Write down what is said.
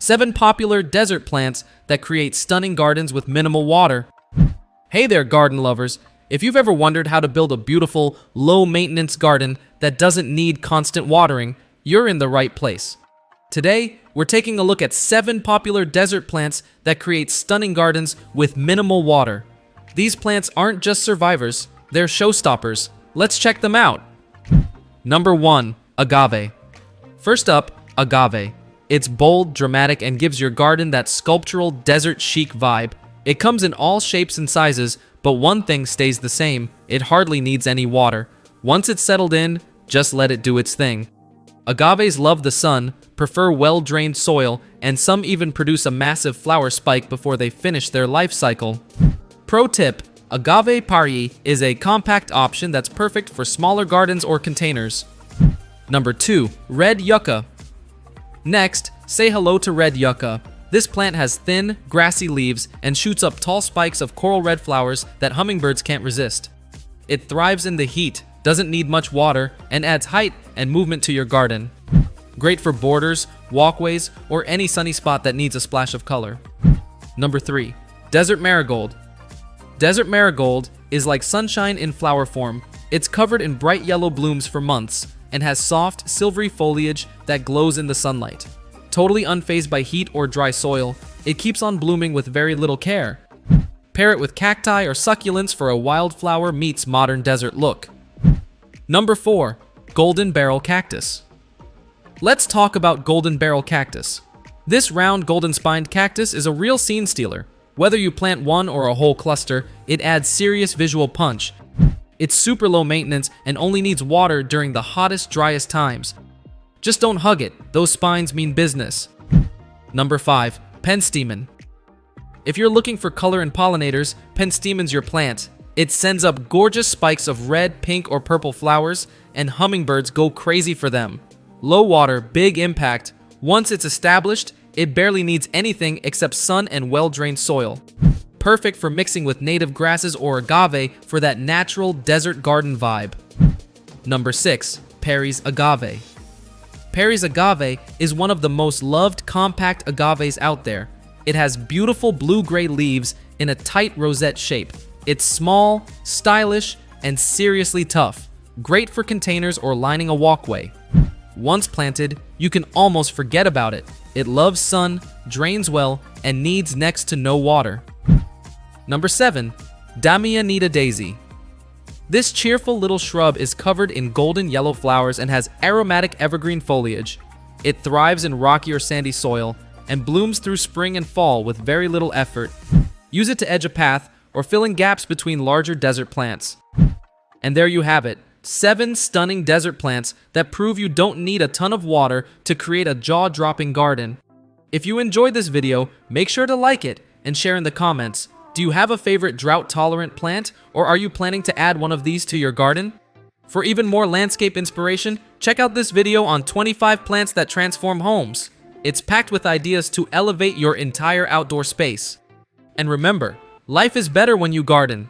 7 popular desert plants that create stunning gardens with minimal water. Hey there, garden lovers. If you've ever wondered how to build a beautiful, low-maintenance garden that doesn't need constant watering, you're in the right place. Today, we're taking a look at 7 popular desert plants that create stunning gardens with minimal water. These plants aren't just survivors, they're showstoppers. Let's check them out. Number 1. Agave. First up, agave. It's bold, dramatic, and gives your garden that sculptural, desert chic vibe. It comes in all shapes and sizes, but one thing stays the same: it hardly needs any water. Once it's settled in, just let it do its thing. Agaves love the sun, prefer well-drained soil, and some even produce a massive flower spike before they finish their life cycle. Pro tip: Agave Parry is a compact option that's perfect for smaller gardens or containers. Number 2. Red Yucca. Next, say hello to red yucca. This plant has thin, grassy leaves and shoots up tall spikes of coral red flowers that hummingbirds can't resist. It thrives in the heat, doesn't need much water, and adds height and movement to your garden. Great for borders, walkways, or any sunny spot that needs a splash of color. Number 3. Desert Marigold. Desert Marigold is like sunshine in flower form. It's covered in bright yellow blooms for months and has soft, silvery foliage that glows in the sunlight. Totally unfazed by heat or dry soil, it keeps on blooming with very little care. Pair it with cacti or succulents for a wildflower meets modern desert look. Number 4. Golden Barrel Cactus. Let's talk about Golden Barrel Cactus. This round golden-spined cactus is a real scene stealer. Whether you plant one or a whole cluster, it adds serious visual punch. It's super low maintenance and only needs water during the hottest, driest times. Just don't hug it, those spines mean business. Number 5. Penstemon. If you're looking for color and pollinators, Penstemon's your plant. It sends up gorgeous spikes of red, pink, or purple flowers, and hummingbirds go crazy for them. Low water, big impact. Once it's established, it barely needs anything except sun and well-drained soil. Perfect for mixing with native grasses or agave for that natural desert garden vibe. Number 6. Parry's Agave. Parry's Agave is one of the most loved compact agaves out there. It has beautiful blue-gray leaves in a tight rosette shape. It's small, stylish, and seriously tough. Great for containers or lining a walkway. Once planted, you can almost forget about it. It loves sun, drains well, and needs next to no water. Number 7. Damianita Daisy. This cheerful little shrub is covered in golden yellow flowers and has aromatic evergreen foliage. It thrives in rocky or sandy soil and blooms through spring and fall with very little effort. Use it to edge a path or fill in gaps between larger desert plants. And there you have it, 7 stunning desert plants that prove you don't need a ton of water to create a jaw-dropping garden. If you enjoyed this video, make sure to like it and share in the comments. Do you have a favorite drought-tolerant plant, or are you planning to add one of these to your garden? For even more landscape inspiration, check out this video on 25 plants that transform homes. It's packed with ideas to elevate your entire outdoor space. And remember, life is better when you garden.